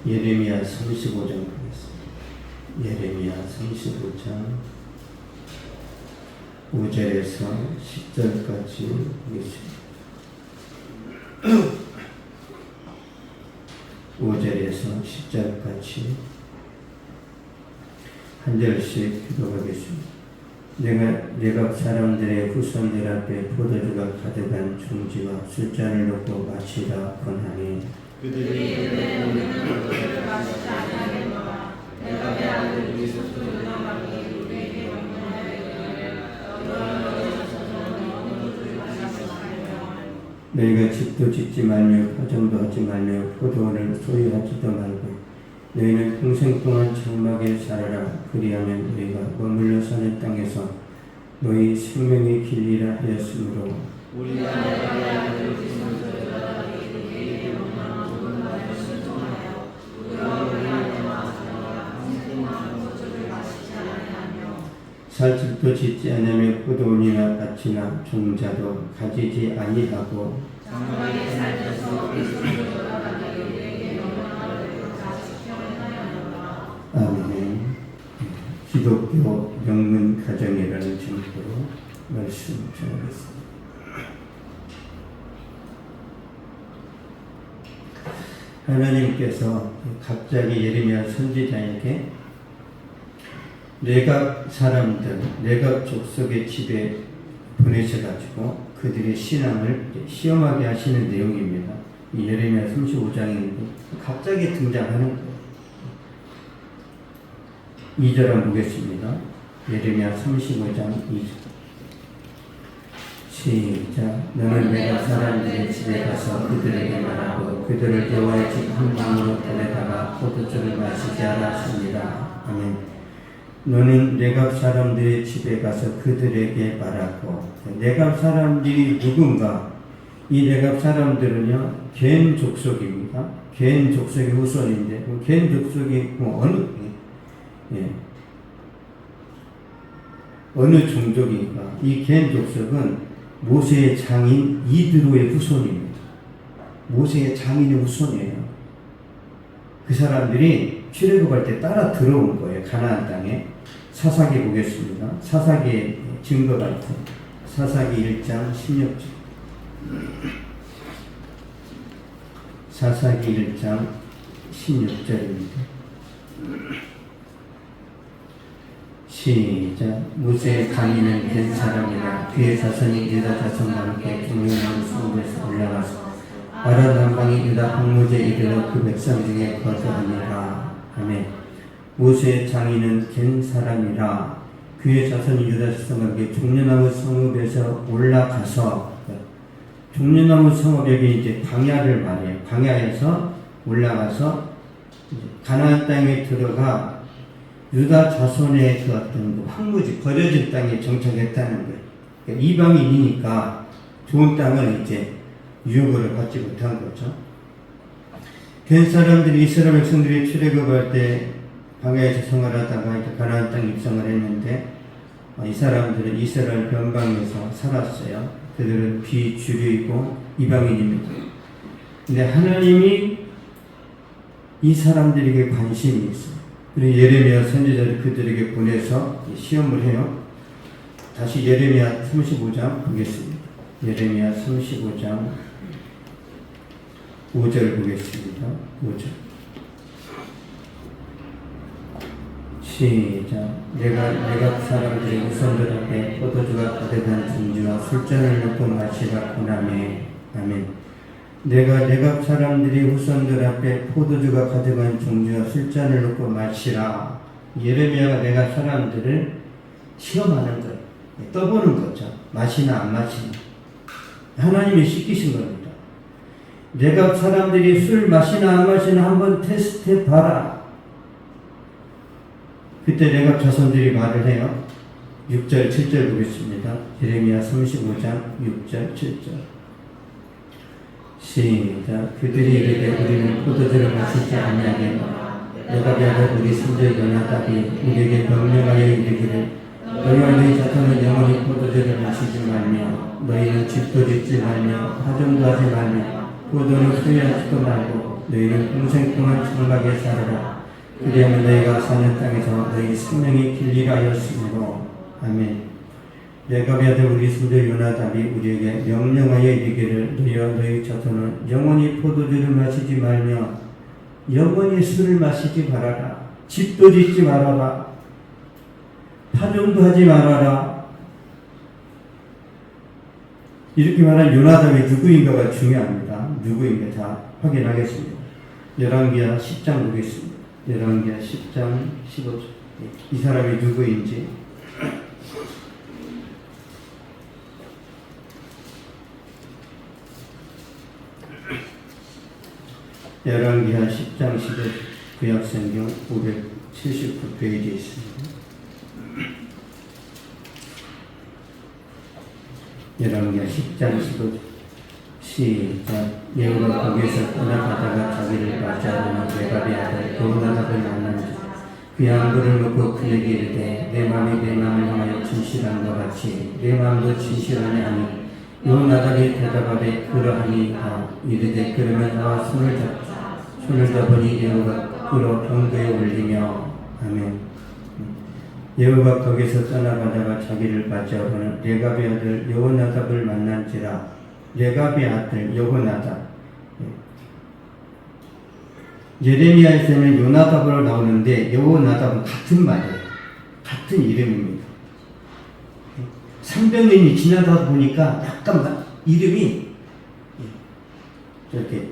예레미야 35장 보겠습니다. 예레미야 35장 5절에서 10절까지 보겠습니다. 5절에서 10절까지 한 절씩 기도하겠습니다. 내가 사람들의 후손들 앞에 포도주가 가득한 중지와 술잔을 놓고 마시라 권하니 그들이 내 포도주를 마시지 아니하겠노라. 내가 내 아들 유수프 유나방이 우리에게 명령하여 이르기를 너희와 자손은 포도주를 마시지 말며 너희가 집도 짓지 말며 파종도 하지 말며 포도원을 소유하지도 말고 너희는 평생 동안 장막에 살아라. 그리하면 너희가 머물러 사는 땅에서 너희 생명의 길이라 하였으므로 우리가 내가 내 아들 유수프가 우리에게 명령한 모든 말을 순종하여 우리와 우리 아내와 자녀가 평생 동안 포도주를 마시지 아니하며 살집도 짓지 아니하며 포도원이나 밭이나 종자도 가지지 아니하고 장막에 살면서 우리 손으로 돌아가게 우리에게 명령하여 지켜야 아멘. 기독교 명문 가정이라는 제목으로 말씀 전하겠습니다. 하나님께서 갑자기 예레미야 선지자에게 내각 사람들, 내각 족속의 집에 보내셔가지고 그들의 신앙을 시험하게 하시는 내용입니다. 이 예레미야 35장인데 갑자기 등장하는 거예요. 2절 한번 보겠습니다. 예레미야 35장 2절 시작. 너는 내가 사람들의 집에 가서 그들에게 말하고 그들을 여호와의 집 한 방으로 데려다가 포도주를 마시게 하라 하십니다. 아멘. 너는 내갑 사람들의 집에 가서 그들에게 말하고 내갑 사람들이 누군가? 이 내갑 사람들은요 겐 족속입니다. 겐 족속의 후손인데 겐 족속이 어느 종족인가? 이 겐 족속은 모세의 장인 이드로의 후손입니다. 모세의 장인의 후손이에요. 그 사람들이 출애굽할 때 따라 들어온 거예요. 가나안 땅에. 사사기 보겠습니다. 사사기의 증거 같은 사사기 1장 16절. 사사기 1장 16절입니다. 시작. 모세의 장인은 된 사람이라 그의 자손이 유다 자손과 함께 종려나무 성읍에서 올라가서 아란 남방이 유다 황무지에 이르러 그 백성 중에 거주하니라. 아멘. 모세의 장인은 된 사람이라 그의 자손이 유다 자손과 함께 종려나무 성읍에서 올라가서 종려나무 성읍 여기 이제 광야를 말해요. 광야에서 올라가서 가나안 땅에 들어가 유다 자손의 그 어떤 황무지 버려진 땅에 정착했다는 거예요. 그러니까 이방인이니까 좋은 땅을 이제 유업으로 받지 못한 거죠. 된 사람들이 이스라엘 백성들이 출애굽할 때 광야에서 생활하다가 이제 가나안 땅 입성을 했는데 이 사람들은 이스라엘 변방에서 살았어요. 그들은 비주류이고 이방인입니다. 근데 하나님이 이 사람들에게 관심이 있어요. 그리고 예레미야 선지자를 그들에게 보내서 시험을 해요. 다시 예레미야 35장 보겠습니다. 예레미야 35장 5절 보겠습니다. 5절 시작. 내가 사람들의 후손들 앞에 포도주가 가득한 중지와 술잔을 놓고 마시라 고나매. 아멘. 내가 사람들이 후손들 앞에 포도주가 가득한 종주와 술잔을 놓고 마시라. 예레미야가 내가 사람들을 시험하는 거예요. 떠보는 거죠. 마시나 안 마시나. 하나님이 시키신 겁니다. 내가 사람들이 술 마시나 안 마시나 한번 테스트해 봐라. 그때 내가 자손들이 말을 해요. 6절 7절 보겠습니다. 예레미야 35장 6절 7절 시작. 그들이 이르되 우리는 포도주를 마시지 아니하겠노라. 내가 비하여 우리 손자 요나답이 우리에게 명령하여 이르기를 너희와 너희 자손은 영원히 포도주를 마시지 말며 너희는 집도 짓지 말며 파종도 하지 말며 포도는 소유하지도 말고 너희는 평생 동안 장막에 살아라. 그리하면 너희가 사는 땅에서 너희 생명이 길리라 하였으므로. 아멘. 레갑의 아들 우리 손자 요나답이 우리에게 명령하여 이르기를 너희와 너희 자손은 영원히 포도주를 마시지 말며 영원히 술을 마시지 말아라. 집도 짓지 말아라. 파종도 하지 말아라. 이렇게 말한 요나답이 누구인가가 중요합니다. 누구인가 자 확인하겠습니다. 열왕기하 10장 보겠습니다. 열왕기하 10장 15절. 이 사람이 누구인지. 열왕기하 10장 15절. 구약성경 579페이지에 있습니다. 열왕기하 10장 15절. 시작. 여호와가 거기에서 떠나가다가 자기를 맞이하는 레갑의 아들 요나답을 만난다. 그 양보를 놓고 그에게 이르되 내 마음이 내 마음을 향하여 진실한 것 같이 내 마음도 진실하니 하니 요나답이 대답하되 그러하니이다. 이르되 그러면 나와 손을 잡자. 손을 잡으니 여호와가 그로 병거에 올리며. 아멘. 여호와가 거기서 떠나가다가 자기를 맞이하고는 레갑의 아들 여호나답을 만난지라. 레갑의 아들 여호나답. 예레미야에서는 요나답으로 나오는데 여호나답은 같은 말이에요. 같은 이름입니다. 300년이 지나다 보니까 약간 이름이 이렇게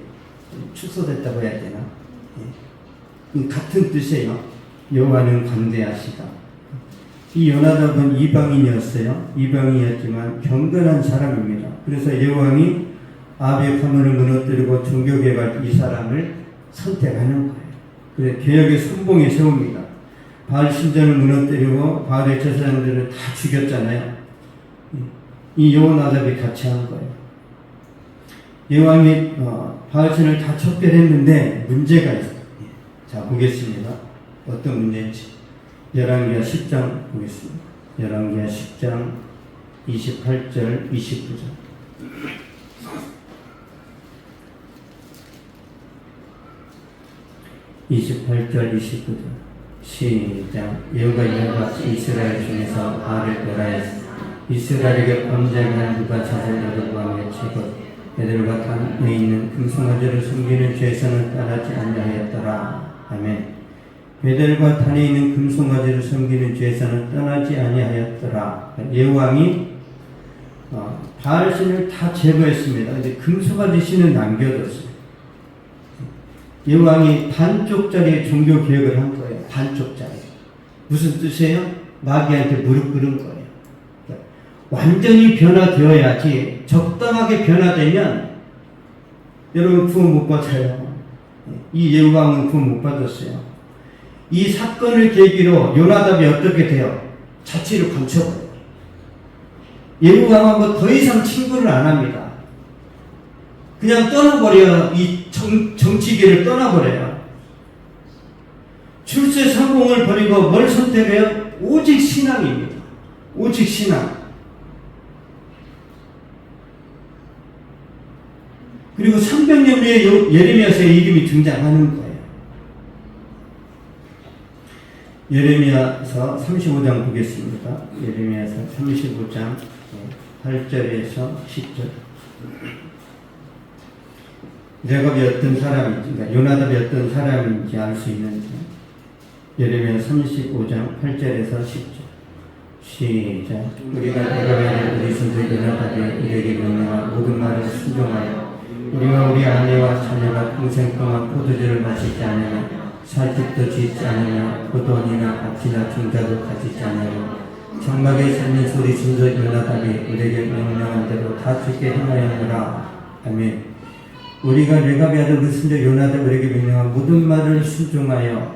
축소됐다고 해야 되나? 같은 뜻이에요. 여호와는 관대하시다. 이 요나답은 이방인이었어요. 이방인이었지만 경건한 사람입니다. 그래서 여호왕이 아합의 가문을 무너뜨리고 종교개혁할 이 사람을 선택하는 거예요. 그래서 개혁의 선봉에 세웁니다. 바알 신전을 무너뜨리고 바알의 제사장들을 다 죽였잖아요. 이 여호나답이 같이 한 거예요. 여호왕이 바알신을 다 척결했는데 문제가 있어요. 자, 보겠습니다. 어떤 문제인지. 열왕기하 10장 보겠습니다. 열왕기하 10장 28절 29절. 시작. 여호와가 이같이 이스라엘 중에서 바알을 멸하였으니 이스라엘에게 범죄한 누가 찾아 여로보암의 최고 베델과 단에 있는 금송아지를 숨기는 죄에서는 떠나지 아니하였더라. 아멘. 베델과 단에 있는 금송아지를 섬기는 죄에서는 떠나지 아니하였더라. 여호왕이 바알신을 다 제거했습니다. 근데 금송아지 신은 남겨뒀어요. 여호왕이 반쪽짜리 종교 개혁을 한 거예요. 반쪽짜리. 무슨 뜻이에요? 마귀한테 무릎 꿇은 거예요. 완전히 변화되어야지. 적당하게 변화되면 여러분 구원 못 받아요. 이 여호왕은 구원 못 받았어요. 이 사건을 계기로 요나답이 어떻게 돼요? 자취를 감춰버려요. 여호왕하고 더 이상 친구를 안 합니다. 그냥 떠나버려요. 이 정치계를 떠나버려요. 출세 성공을 버리고 뭘 선택해요? 오직 신앙입니다. 오직 신앙. 그리고 300년 후에 예레미야서의 이름이 등장하는 거예요. 예레미야서 35장 보겠습니다. 예레미야서 35장 8절에서 10절. 레갑이 어떤 사람인지, 그러니까 요나답이 어떤 사람인지 알 수 있는지. 예레미야 35장 8절에서 10절. 시작. 우리가 레갑의 우리 손자 요나답이 우리에게 명령한 모든 말을 순종하여 우리와 우리 아내와 자녀가 평생 동안 포도주를 마시지 않으며 살집도 짓지 않으며 포도원이나 밭이나 종자도 가지지 않으며 장막에 사는 소리 손자 요나답이 우리에게 명령한 대로 다 죽게 행하였노라. 아멘. 우리가 레갑의 아들 우리 손자 요나답이 우리에게 명령한 모든 말을 순종하여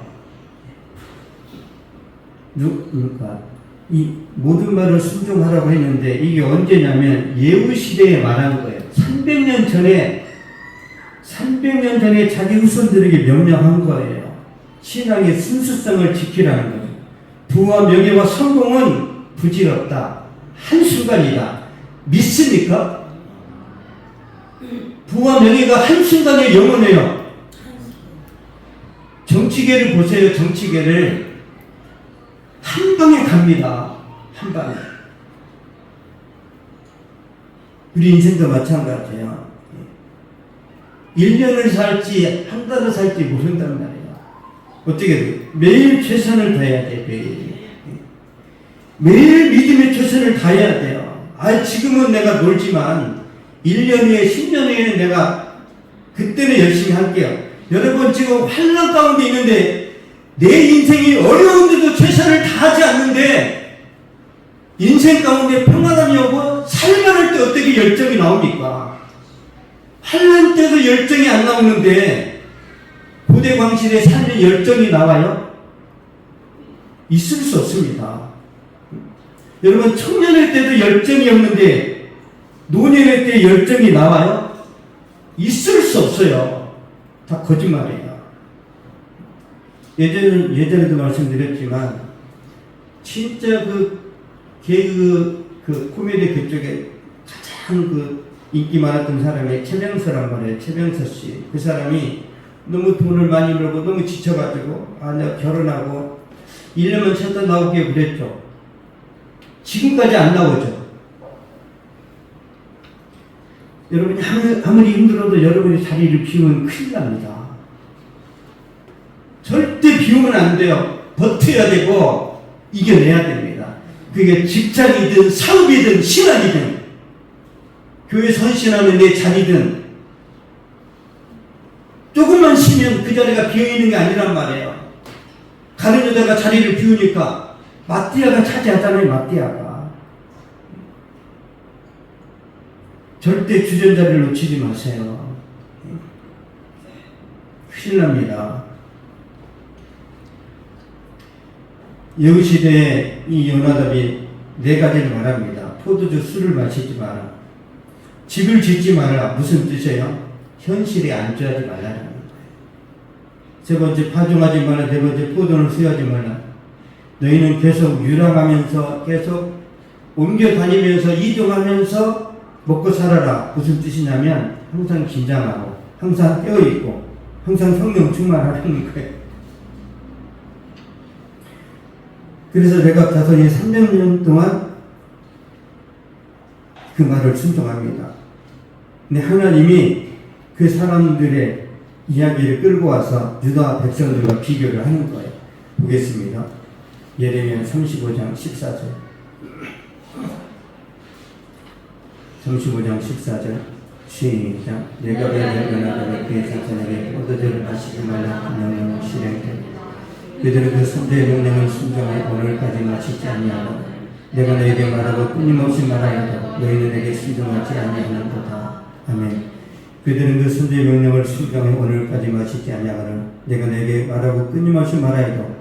이 모든 말을 순종하라고 했는데 이게 언제냐면 예후 시대에 말한 거예요. 300년 전에 자기 후손들에게 명령한 거예요. 신앙의 순수성을 지키라는 거예요. 부와 명예와 성공은 부질없다. 한순간이다. 믿습니까? 부와 명예가 한순간에 영원해요. 정치계를 보세요. 정치계를 한 방에 갑니다. 한 방에. 우리 인생도 마찬가지예요. 1년을 살지 한 달을 살지 모른단 말이에요. 어떻게 돼요? 매일 최선을 다해야 돼. 매일 믿음의 최선을 다해야 돼요. 지금은 내가 놀지만 1년 후에 10년 후에는 내가 그때는 열심히 할게요. 여러분 지금 환난 가운데 있는데 내 인생이 어려운데도 최선을 다하지 않는데 인생 가운데 평안함이 오고 살만할 때 어떻게 열정이 나옵니까? 환난 때도 열정이 안 나오는데 고대 광실에 살면 열정이 나와요? 있을 수 없습니다. 여러분 청년일 때도 열정이 없는데 노년일 때 열정이 나와요? 있을 수 없어요. 다 거짓말이에요. 예전에도 말씀드렸지만 진짜 개그 코미디 그쪽에 가장 인기 많았던 사람이 최병서란 말이에요. 최병서 씨. 그 사람이 너무 돈을 많이 벌고 너무 지쳐가지고 내가 결혼하고 1년만 쉬었다 나오게 그랬죠. 지금까지 안 나오죠. 여러분이 아무리 힘들어도 여러분이 자리를 비우면 큰일 납니다. 절대 비우면 안 돼요. 버텨야 되고 이겨내야 됩니다. 그게 직장이든 사업이든 신앙이든 교회 선신하는 내 자리든 조금만 쉬면 그 자리가 비어있는 게 아니란 말이에요. 가는 여자가 자리를 비우니까 마띠아가 차지하잖아요. 마띠아가. 절대 주전자를 놓치지 마세요. 큰일 납니다. 여우시대에 이 요나답이 4가지를 말합니다. 포도주 술을 마시지 마라. 집을 짓지 마라. 무슨 뜻이에요? 현실에 안주하지 말라는 거예요. 세 번째, 파종하지 말라. 네 번째, 포도를 수여하지 말라. 너희는 계속 유랑하면서 계속 옮겨 다니면서 이동하면서 먹고 살아라. 무슨 뜻이냐면 항상 긴장하고 항상 깨어있고 항상 성령 충만하라는 거예요. 그래서 내가 자손이 300년 동안 그 말을 순종합니다. 근데 하나님이 그 사람들의 이야기를 끌고 와서 유다 백성들과 비교를 하는 거예요. 보겠습니다. 예레미야 35장 14절. 35장 14절. 시작. 내가 배달변화가 그의 자손에게 포도주를 마시지 말라 명령을 실행되 그들은 그 선대의 명령을 순종해 오늘까지 마시지 아니하고 내가 너에게 말하고 끊임없이 말하여도 너희는 내게 순종하지 아니하는도다. 아멘. 그들은 그 선대의 명령을 순종해 오늘까지 마시지 아니하거늘 내가 내게 말하고 끊임없이 말하여도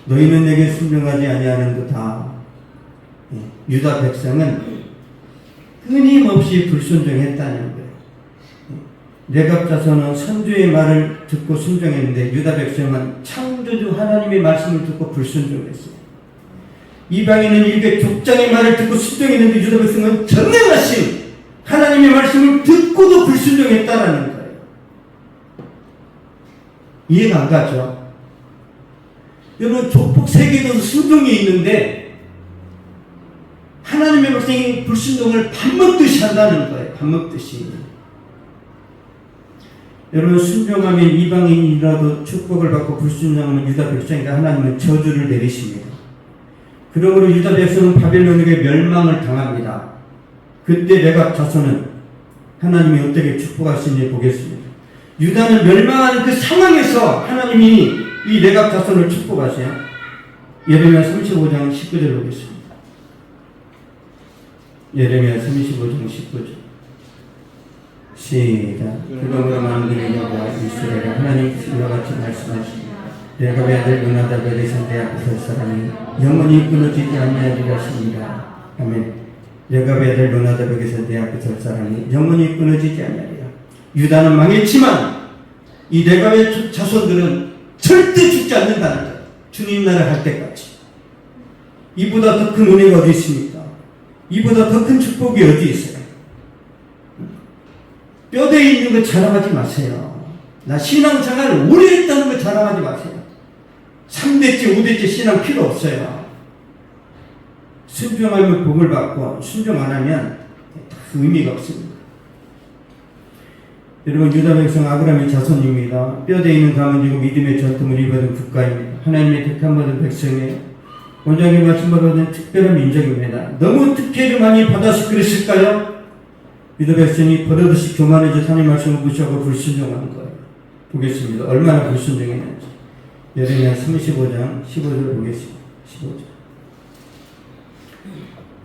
너희는 내게 순종하지 아니하는도다. 유다 백성은 끊임없이 불순종했다는 거예요. 레갑 자손은 선주의 말을 듣고 순종했는데 유다 백성은 창조주 하나님의 말씀을 듣고 불순종했어요. 이방인은 이렇게 족장의 말을 듣고 순종했는데 유다 백성은 전능하신 하나님의 말씀을 듣고도 불순종했다라는 거예요. 이해가 안 가죠? 여러분 족복 세계도 순종이 있는데 하나님의 백성이 불순종을 밥 먹듯이 한다는 거예요. 밥 먹듯이. 여러분 순종하면 이방인이라도 축복을 받고 불순종하면 유다 백성이다. 하나님은 저주를 내리십니다. 그러므로 유다 백성은 바벨론에게 멸망을 당합니다. 그때 레갑 자손은 하나님이 어떻게 축복하시는지 보겠습니다. 유다는 멸망하는 그 상황에서 하나님이 이 레갑 자손을 축복하세요. 예레미야 35장 19절 보겠습니다. 예레미야 35장 19절. 시작. 그러므로 만군의 여호와 이스라엘 하나님께서 이와 같이 말씀하십니다. 레갑의 아들 요나답의 대선 내 앞에 설 사람이 영원히 끊어지지 아니하리라 하십니다. 아멘. 레갑의 아들 요나답에게서 내 앞에 설 사람이 영원히 끊어지지 아니하리라. 유다는 망했지만 이 레갑의 자손들은 절대 죽지 않는다는 거예요. 주님 나라 갈 때까지. 이보다 더 큰 은혜가 어디 있습니까? 이보다 더 큰 축복이 어디 있어요? 뼈대에 있는 거 자랑하지 마세요. 나 신앙생활 오래 했다는 거 자랑하지 마세요. 4대째 5대째 신앙 필요 없어요. 순종하면 복을 받고 순종 안 하면 의미가 없습니다. 여러분, 유다 백성 아브라함의 자손입니다. 뼈대 있는 가문이고 믿음의 전통을 입어든 국가입니다. 하나님의 택함 받은 백성이에요. 원장의 말씀을 받은 특별한 민족입니다. 너무 특혜를 많이 받아서 그랬을까요? 유다 백성이 버릇없이 교만해져 하나님의 말씀을 무시하고 불순종하는 거예요. 보겠습니다. 얼마나 불순종했는지. 예레미야 35장 15절 보겠습니다. 15절.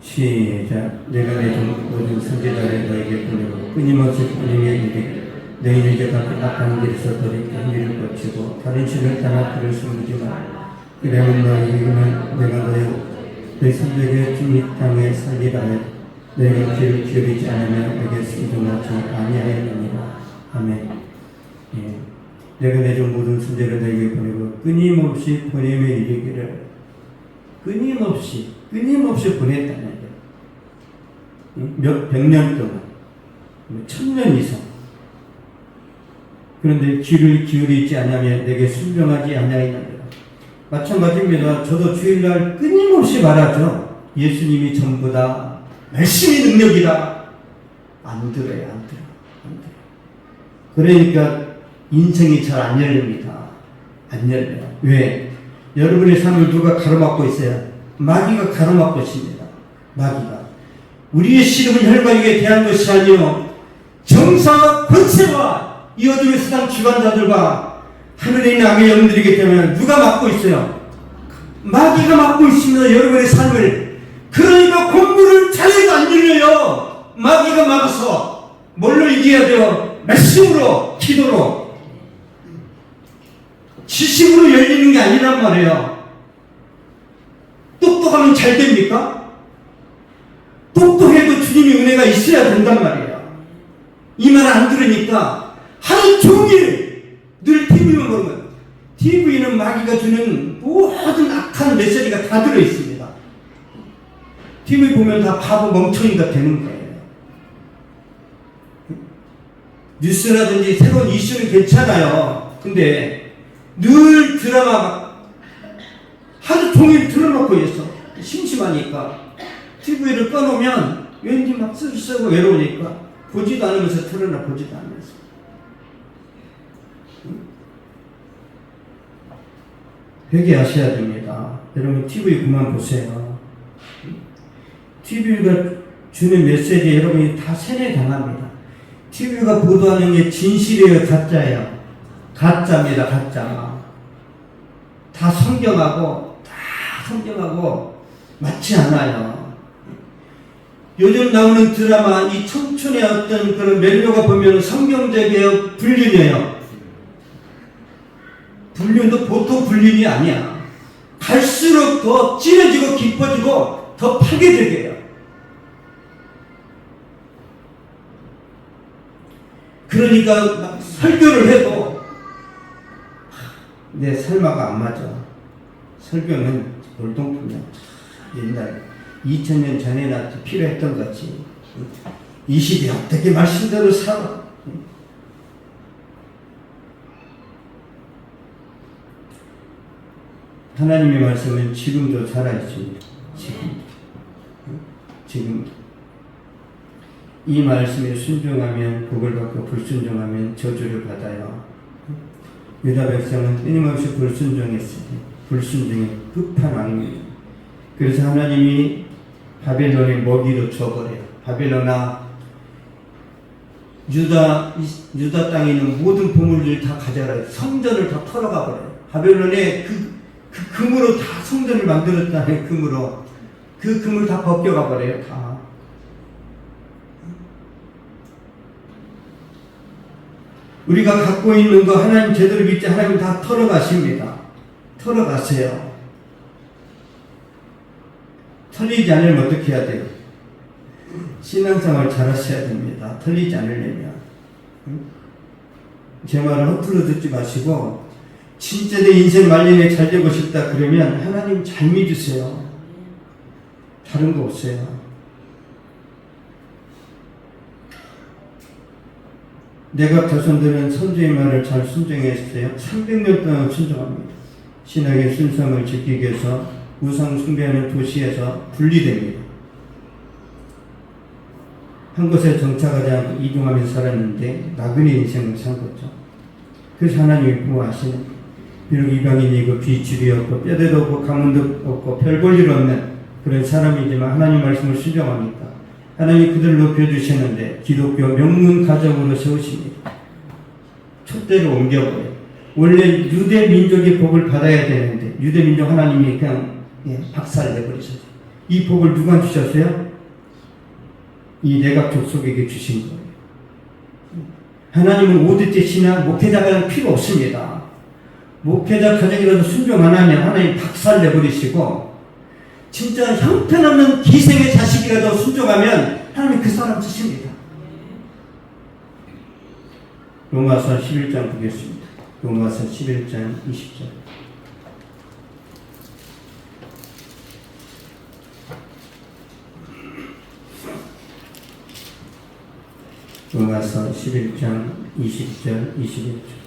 시작. 내가 내 모든 선지자를 너에게 보내고 끊임없이 보내며 이르기를 너희는 이제 밖에 악한 길에서 돌이켜 행위를 거치고 다른 신을 따라 그를 숨기지 말라. 그러면 너희는 내가 너희 선지자의 주님 땅에 살리라 하여 너희가 귀를 기울이지 않으면 내게 순종하지 아니하였느니라. 아멘. 예. 내가 내준 모든 선지자를 너희에게 보내고 끊임없이 보내며 이르기를 끊임없이 보냈다는 거예요. 몇 백년 동안, 1000년 이상. 그런데 귀를 기울이지 않으면 내게 순종하지 아니하였느니라. 마찬가지입니다. 저도 주일날 끊임없이 말하죠. 예수님이 전부다. 말씀이 능력이다. 안 들어요. 그러니까 인생이 잘 안 열립니다. 안 열려요. 왜? 여러분의 삶을 누가 가로막고 있어요? 마귀가 가로막고 있습니다. 마귀가. 우리의 씨름은 혈과 육에 대한 것이 아니요 정사와 권세와 이 어둠의 세상 주관자들과 하늘에 있는 악의 영들이기 때문에 누가 막고 있어요? 마귀가 막고 있습니다. 여러분의 삶을. 그러니까 공부를 잘해도 안 열려요. 마귀가 막아서. 뭘로 이겨야 돼요? 말씀으로, 기도로. 지식으로 열리는 게 아니란 말이에요. 똑똑하면 잘 됩니까? 똑똑해도 주님의 은혜가 있어야 된단 말이에요. 이 말 안 들으니까 하루 종일 늘 TV만 보면 TV는 마귀가 주는 모든 악한 메시지가 다 들어있습니다. TV 보면 다 바보 멍청이가 되는 거예요. 뉴스라든지 새로운 이슈는 괜찮아요. 근데 늘 드라마 하루 종일 틀어놓고 있어. 심심하니까 TV를 꺼놓으면 왠지 막 쓸쓸하고 외로우니까 보지도 않으면서 틀어놔. 보지도 않으면서. 회개하셔야 됩니다. 여러분 TV 그만 보세요. TV가 주는 메시지에 여러분이 다 세뇌당합니다. TV가 보도하는 게 진실이에요, 가짜예요? 가짜입니다. 가짜. 다 성경하고 맞지 않아요. 요즘 나오는 드라마, 이 청춘의 어떤 그런 멜로가 보면 성경적이에요, 불륜이에요? 불륜도 보통 불륜이 아니야. 갈수록 더 진해지고 깊어지고 더 파괴적이에요. 그러니까 막 설교를 해도 내 삶하고 안 맞아. 설교는 골동품이야. 옛날 2000년 전에나 필요했던 거지. 이 시대에 어떻게 말씀대로 살아. 하나님의 말씀은 지금도 살아있습니다. 지금 이 말씀에 순종하면 복을 받고 불순종하면 저주를 받아요. 유다 백성은 끊임없이 불순종했으니 불순종의 끝판 왕입니다. 그래서 하나님이 바벨론의 먹이로 줘버려요. 바벨론아, 유다 땅에 있는 모든 보물들 다 가져가요. 성전을 다 털어가 버려요. 바벨론의 그 금으로 다 성전을 만들었다는 금으로 그 금을 다 벗겨가 버려요. 다. 우리가 갖고 있는 거 하나님 제대로 믿지 하나님 다 털어가십니다. 털어가세요. 털리지 않으면 어떻게 해야 돼요? 신앙생활 잘 하셔야 됩니다. 털리지 않으려면. 제 말을 허투루 듣지 마시고 진짜 내 인생 말년에 잘 되고 싶다 그러면 하나님 잘 믿으세요. 다른 거 없어요. 내가 자손들은 선주의 말을 잘 순종했어요. 300년 동안 순종합니다. 신학의 순수함을 지키기 위해서 우상 숭배하는 도시에서 분리됩니다. 한 곳에 정착하지 않고 이동하면서 살았는데 나그네 인생을 산 거죠. 그래서 하나님이 보호하시는, 비록 이방인이고 비줄이 없고 뼈대도 없고 가문도 없고 별 볼 일 없는 그런 사람이지만 하나님 말씀을 순종합니다. 하나님이 그들을 높여주시는데 기독교 명문 가정으로 세우십니다. 촛대를 옮겨버려요. 원래 유대 민족의 복을 받아야 되는데 유대 민족 하나님이 그냥 박살내버리셨어요. 이 복을 누가 주셨어요? 이 내각 족속에게 주신 거예요. 하나님은 5대째 신앙 목회자가 필요 없습니다. 목회자 가정이라도 순종 안 하면 하나님 박살내버리시고, 진짜 형편없는 기생의 자식이라도 순종하면 하나님 그 사람 쓰십니다. 로마서 11장 보겠습니다. 로마서 11장 20절. 로마서 11장 20절 21절.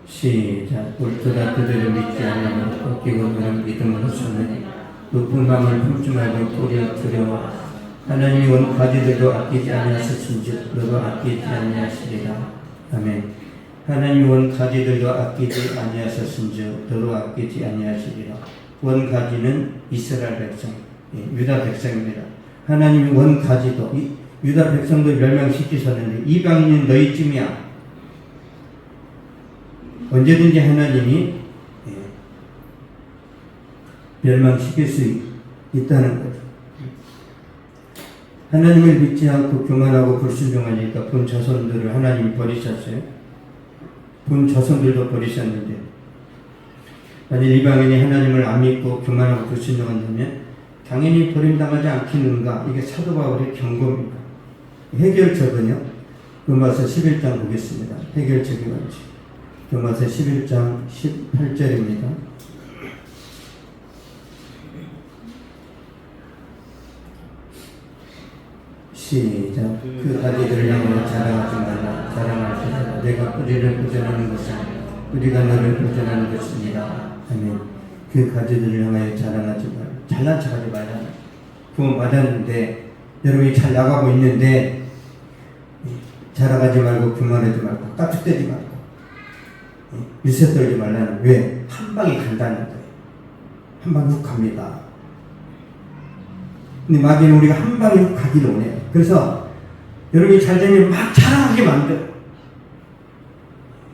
시작. 옳도다 그들을 믿지 않으면 꺾이고 그는 믿음으로 서는 높은 마음을 품지 말고 도리어 두려워 하나님이 온 가지들도 아끼지 아니하셨은즉 너도 아끼지 아니하시리라. 아멘. 하나님이 온 가지들도 아끼지 아니하셨은즉 너도 아끼지 아니하시리라. 원 가지는 이스라엘 백성, 유다 백성입니다. 하나님이 원 가지도 유다 백성도 멸망시키셨는데 이방인은 너희쯤이야. 언제든지 하나님이 멸망시킬 수 있다는 거죠. 하나님을 믿지 않고 교만하고 불순종하니까 본 자손들을 하나님이 버리셨어요. 본 자손들도 버리셨는데, 만약 이방인이 하나님을 안 믿고 교만하고 불순종한다면 당연히 버림당하지 않겠는가? 이게 사도 바울의 경고입니다. 해결책은요, 로마서 11장 보겠습니다. 해결책이 뭔지. 로마서 11장 18절입니다. 시작. 그 가지들을 향하여 자랑하지 말라. 자랑할지라도 내가 뿌리를 보존하는 것은 뿌리가 너를 보존하는 것입니다. 아멘. 그 가지들을 향하여 자랑하지 말라. 잘난 척하지 말라. 구원 받았는데 여러분이 잘 나가고 있는데 자랑하지 말고 교만하지 말고 까딱대지 말고 일세 떨지 말라는. 왜? 한 방에 간다는 거예요. 한 방에 훅 갑니다. 근데 마귀는 우리가 한 방에 훅 가기를 원해요. 그래서 여러분이 잘 되면 막 자랑하게 만들어.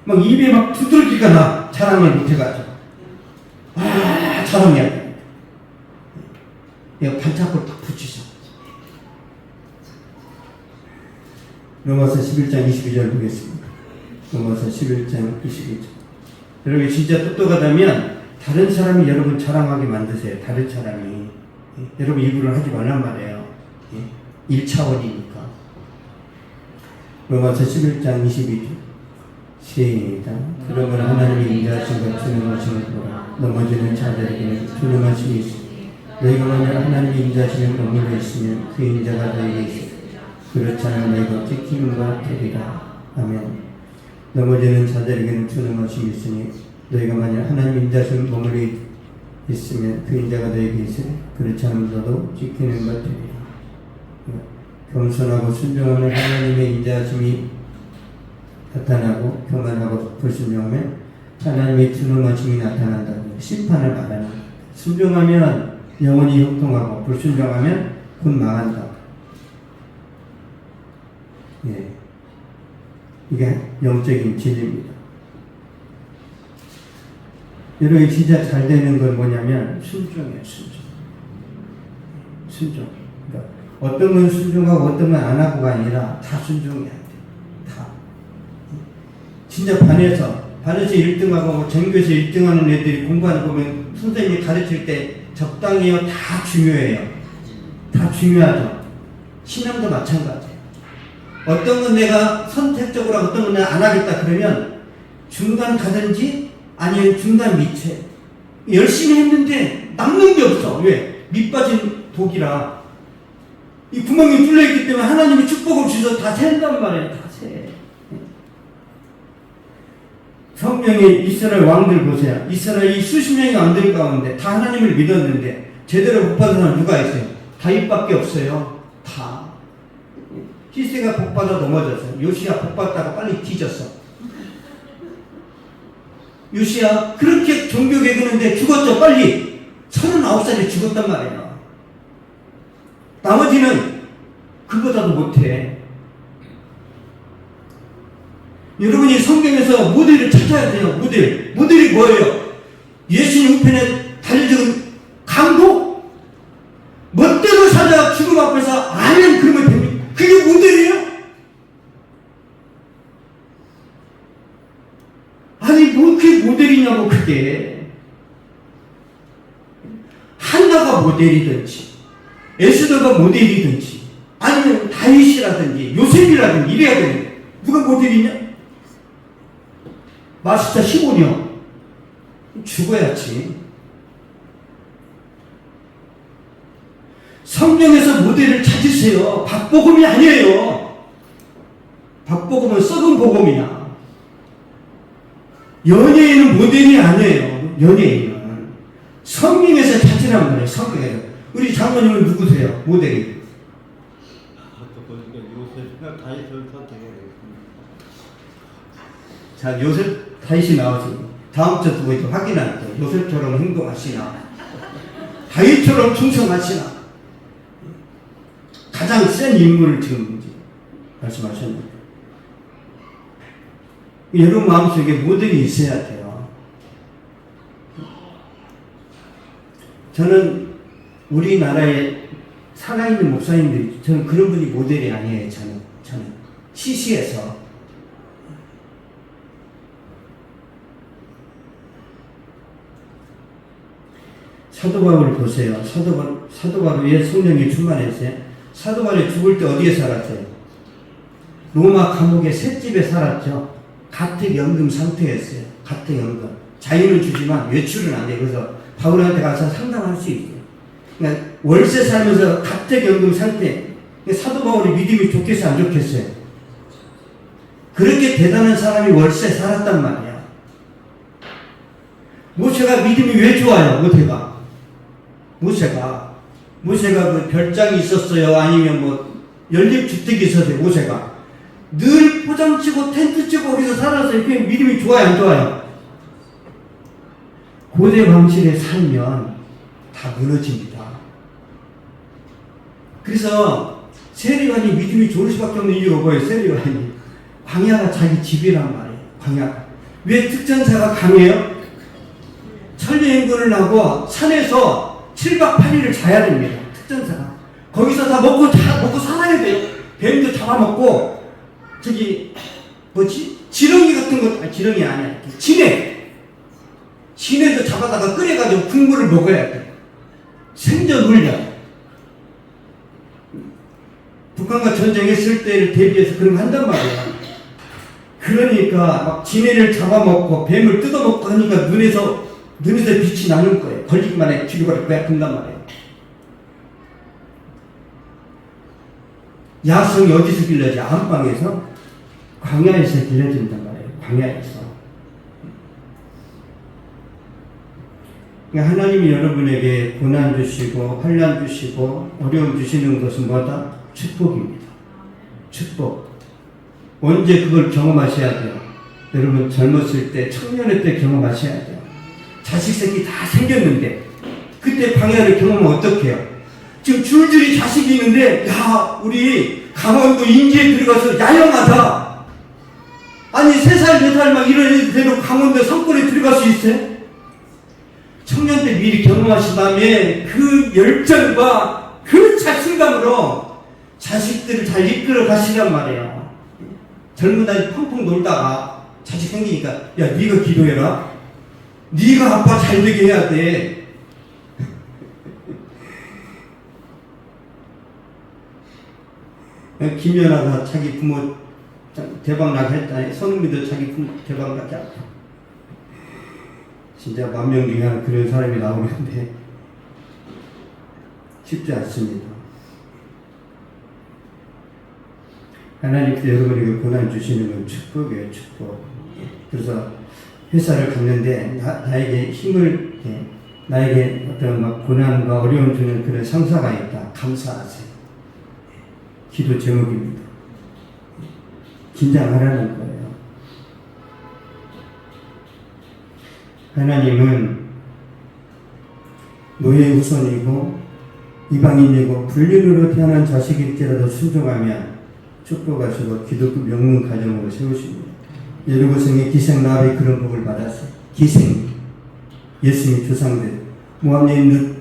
막 입에 막 두들기가 나. 자랑을 못해가지고. 자랑해야 돼. 내가 반창고를 딱 붙이죠. 로마서 11장 22절 보겠습니다. 로마서 11장 22절. 여러분 진짜 똑똑하다면 다른 사람이 여러분 자랑하게 만드세요. 다른 사람이. 여러분 일부러 하지 말란 말이에요. 1차원이니까. 로마서 11장 22절. 시작. 그러면 하나님이 인자하신 것 투명하심을 보라. 넘어지는 자들에게는 투명하심이 있으니 너희가 만약 하나님이 인자하시는 머물러 있으면 그 인자가 너희에게 있으니 그렇지 않으면 너희가 찍히는 것 되리라. 아멘. 넘어지는 자들에게는 투명하심이 있으니 너희가 만약 하나님이 인자하시는 머물러 있으면 그 인자가 너희에게 있으니 그렇지 않으면 너도 찍히는 것 되리라. 겸손하고 순종하는 하나님의 인자하심이 나타나고 교만하고 불순종하면 하나님의 투명하심이 나타난다. 심판을 받아라. 순종하면 영원히 형통하고 불순종하면 곧 망한다. 이게 영적인 진리입니다. 여러분 진짜 잘 되는 건 뭐냐면 순종이에요. 순종. 그러니까 어떤 건 순종하고 어떤 건 안 하고가 아니라 다 순종해야 돼. 다. 진짜 반에서 1등하고 전교에서 1등하는 애들이 공부하는 거 보면 선생님이 가르칠 때 적당히요. 다 중요해요. 다 중요하죠. 신앙도 마찬가지예요. 어떤 건 내가 선택적으로 어떤 건 내가 안 하겠다 그러면 중간 가든지 아니면 중간 밑에 열심히 했는데 남는 게 없어. 왜? 밑 빠진 독이라 이 구멍이 뚫려있기 때문에 하나님이 축복을 주셔서 다 샌단 말이에요. 다 새. 성경의 이스라엘 왕들 보세요. 이스라엘이 수십 명이 안 될 가운데 다 하나님을 믿었는데 제대로 복받은 사람 누가 있어요? 다윗밖에 없어요. 다. 히스기야가 복받아 넘어졌어요. 요시야 복받다가 빨리 뒤졌어. 요시야 그렇게 종교 개그는데 죽었죠. 빨리. 39살에 죽었단 말이에요. 나머지는 그거다도 못해. 여러분이 성경에서 모델을 찾아야 돼요. 모델이 뭐예요? 예수님 우편에 달려진 강도? 멋대로 살아 죽음 앞에서 아멘 그러면 됩니까? 그게 모델이에요? 아니 뭐 그게 모델이냐고. 그게 한나가 모델이든지 에스더가 모델이든지 아니면 다윗이라든지 요셉이라든지 이래야 되는데 누가 모델이냐? 마스터 시몬이요. 죽어야지. 성경에서 모델을 찾으세요. 박복음이 아니에요. 박복음은 썩은 복음이야. 연예인은 모델이 아니에요. 연예인은 성경에서 찾으란 말이에요. 성경에서. 우리 장모님은 누구세요? 모델이. 요셉이나 다윗을 선택해야 되겠습니다. 자, 요셉 다윗이 나오지. 다음 주 두고 이제 확인할 때 요셉처럼 행동하시나 다윗처럼 충성하시나. 가장 센 인물을 지금 말씀하셨는데 여러분 마음속에 모델이 있어야 돼요. 저는 우리나라에 살아있는 목사님들이 저는 그런 분이 모델이 아니에요. 저는 시시해서 사도 바울을 보세요. 사도 바울의 성령이 충만했어요. 사도 바울이 죽을 때 어디에 살았어요? 로마 감옥의 셋집에 살았죠. 가택연금 상태였어요. 가택연금. 자유는 주지만 외출은 안 돼요. 그래서 바울한테 가서 상담할 수 있어요. 그러니까 월세 살면서 가택연금 상태. 사도 바울이 믿음이 좋겠어요? 안 좋겠어요? 그렇게 대단한 사람이 월세 살았단 말이야. 모세가 믿음이 왜 좋아요? 모세가 그 별장이 있었어요? 아니면 뭐 연립주택이 있었어요? 모세가 늘 포장치고 텐트 치고 거기서 살아서 이렇게 믿음이 좋아요? 안 좋아요? 고대 방식에 살면 다 무너집니다. 그래서 세리관이 믿음이 좋을 수밖에 없는 이유가 뭐예요? 세리관이 광야가 자기 집이란 말이에요. 광야. 왜 특전사가 강해요? 천리행군을 하고 산에서 7박 8일을 자야 됩니다. 특전사가. 거기서 다 먹고 살아야 돼요. 뱀도 잡아먹고, 지렁이 같은 거, 지렁이 아니야. 진해도 잡아다가 끓여가지고 국물을 먹어야 돼. 생존 훈련. 북한과 전쟁했을 때를 대비해서 그런 거 한단 말이야. 그러니까 막 진해를 잡아먹고 뱀을 뜯어먹고 하니까 눈에서 빛이 나는 거예요. 걸리기만 해 죽여버릴 거야. 그런단 말이에요. 야성이 어디서 길러지? 안방에서? 광야에서 길러진단 말이에요. 광야에서. 그러니까 하나님이 여러분에게 고난 주시고 환난 주시고 어려움 주시는 것은 뭐다? 축복입니다. 축복. 언제 그걸 경험하셔야 돼요? 여러분 젊었을 때, 청년의 때 경험하셔야 돼요. 자식 새끼 다 생겼는데 그때 광야를 경험하면 어떡해요? 지금 줄줄이 자식이 있는데 야 우리 강원도 인제에 들어가서 야영하자. 아니 3살 4살 막 이런 애들 데리고 강원도 산골에 들어갈 수 있어요? 청년 때 미리 경험하신 다음에 그 열정과 그 자신감으로 자식들을 잘 이끌어 가시란 말이에요. 젊은 날에 펑펑 놀다가 자식 생기니까 야 네가 기도해라. 네가 아빠 잘 되게 해야 돼. 김연아가 자기 부모 대박나게 했다. 손흥민도 자기 부모 대박나게 했다. 진짜 만명 중에 한 그런 사람이 나오는데 쉽지 않습니다. 하나님께서 여러분에게 고난 주시는 건 축복이에요. 축복. 그래서 회사를 갔는데 나에게 힘을 나에게 어떤 막 고난과 어려움 주는 그런 상사가 있다. 감사하세요. 기도 제목입니다. 긴장하라는 거예요. 하나님은 노예 후손이고 이방인이고 불륜으로 태어난 자식일지라도 순종하면 축복하시고 기독교 명문 가정으로 세우십니다. 예루고성의 기생 라합이 그런 복을 받았어요. 기생, 예수님의 조상들. 모함여인 룻,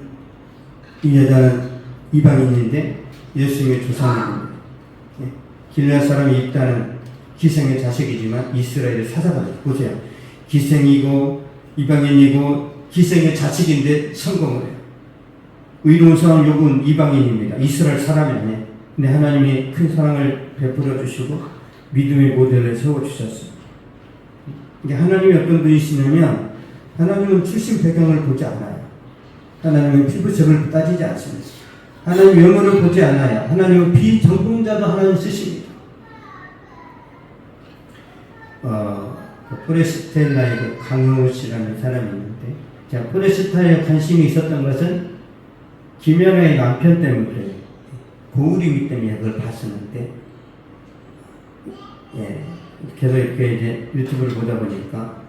이 여자는 이방인인데 예수님의 조상입니다. 길앗 사람이 있다는 기생의 자식이지만 이스라엘의 사자가 보세요. 기생이고 이방인이고 기생의 자식인데 성공을 해요. 의로운 사람 욥은 이방인입니다. 이스라엘 사람이 아니에요. 근데 하나님이 큰 사랑을 베풀어 주시고 믿음의 모델을 세워주셨어요. 이게 하나님이 어떤 분이시냐면 하나님은 출신 배경을 보지 않아요. 하나님은 피부색을 따지지 않습니다. 하나님 외모를 보지 않아요. 하나님은 비전공자도 하나님 쓰십니다. 포레스텔라의 강영우 씨라는 사람이 있는데, 제가 포레스텔라에 관심이 있었던 것은 김연아의 남편 때문에 그래요. 고우리미 때문에 그걸 봤었는데, 계속 이렇게 이제 유튜브를 보다 보니까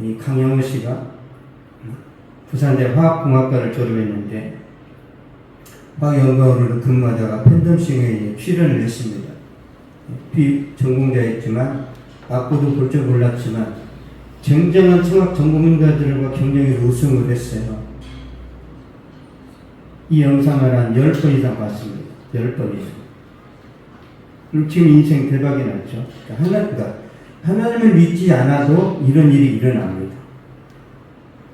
이 강영우 씨가 부산대 화학공학과를 졸업했는데 화학연구원으로 근무하다가 팬덤싱에 출연을 했습니다. 비전공자였지만 앞으로도 볼 줄 몰랐지만 굉장한 청학 전공자들과 경쟁에서 우승을 했어요. 이 영상을 한 10번 이상 봤습니다. 10번 이상. 지금 인생 대박이 났죠. 그러니까 하나님을 믿지 않아도 이런 일이 일어납니다.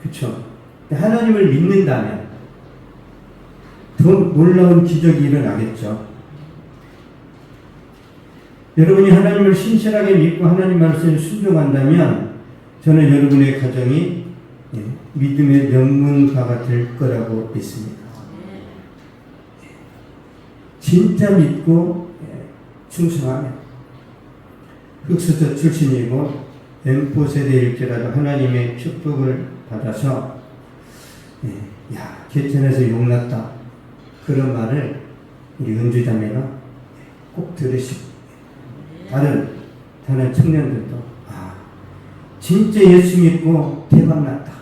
그렇죠? 하나님을 믿는다면 더 놀라운 기적이 일어나겠죠. 여러분이 하나님을 신실하게 믿고 하나님 말씀을 순종한다면 저는 여러분의 가정이 믿음의 명문가가 될 거라고 믿습니다. 진짜 믿고 충성하면 흑수저 출신이고 엠포 세대일지라도 하나님의 축복을 받아서 야 개천에서 용났다 그런 말을 우리 은주자매가 꼭 들으시고 다른 청년들도 진짜 예수 믿고 대박났다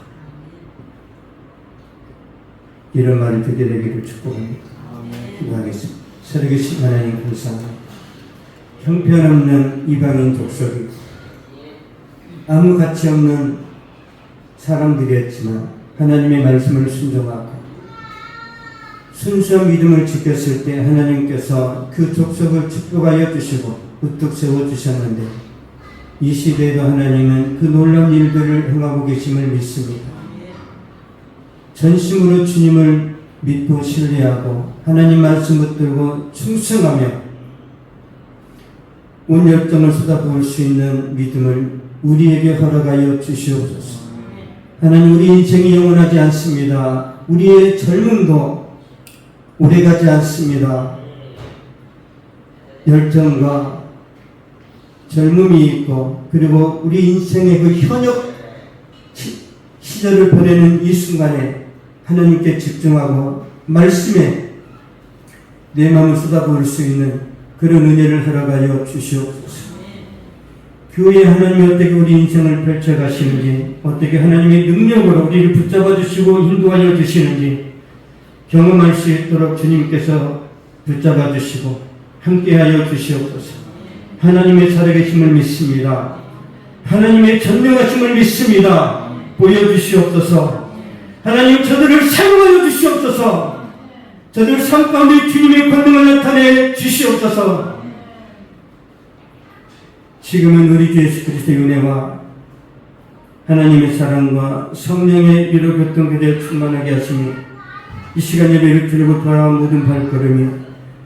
이런 말을 듣게 되기를 축복합니다. 기도하겠습니다. 살아계신 하나님 감사합니다. 형편없는 이방인 족속이 아무 가치 없는 사람들이었지만 하나님의 말씀을 순종하고 순수한 믿음을 지켰을 때 하나님께서 그 족속을 축복하여 주시고 우뚝 세워주셨는데 이 시대에도 하나님은 그 놀라운 일들을 행하고 계심을 믿습니다. 전심으로 주님을 믿고 신뢰하고 하나님 말씀 붙들고 충성하며 온 열정을 쏟아부을 수 있는 믿음을 우리에게 허락하여 주시옵소서. 하나님 우리 인생이 영원하지 않습니다. 우리의 젊음도 오래가지 않습니다. 열정과 젊음이 있고 그리고 우리 인생의 그 현역 시절을 보내는 이 순간에 하나님께 집중하고 말씀에 내 마음을 쏟아부을 수 있는 그런 은혜를 허락하여 주시옵소서. 교회 하나님이 어떻게 우리 인생을 펼쳐가시는지 어떻게 하나님의 능력으로 우리를 붙잡아 주시고 인도하여 주시는지 경험할 수 있도록 주님께서 붙잡아 주시고 함께하여 주시옵소서. 하나님의 살아계심을 믿습니다. 하나님의 전능하심을 믿습니다. 보여주시옵소서. 하나님 저들을 사용하여 주시옵소서. 저들 삶 가운데 주님의 권능을 나타내 주시옵소서. 지금은 우리 주 예수 그리스도의 은혜와 하나님의 사랑과 성령의 위로 교통 그대로 충만하게 하시니 이 시간 예배를 드리고 돌아온 모든 발걸음이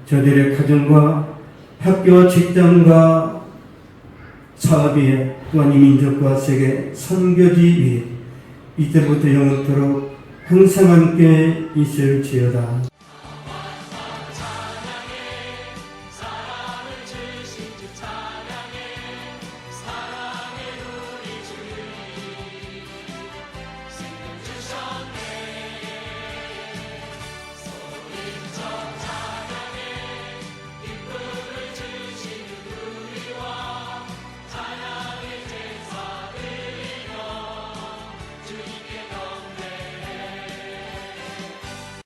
저들의 가정과 학교와 직장과 사업 위에 또한 이 민족과 세계 선교지 위에 이때부터 영원토록 항상 함께 있을지어다.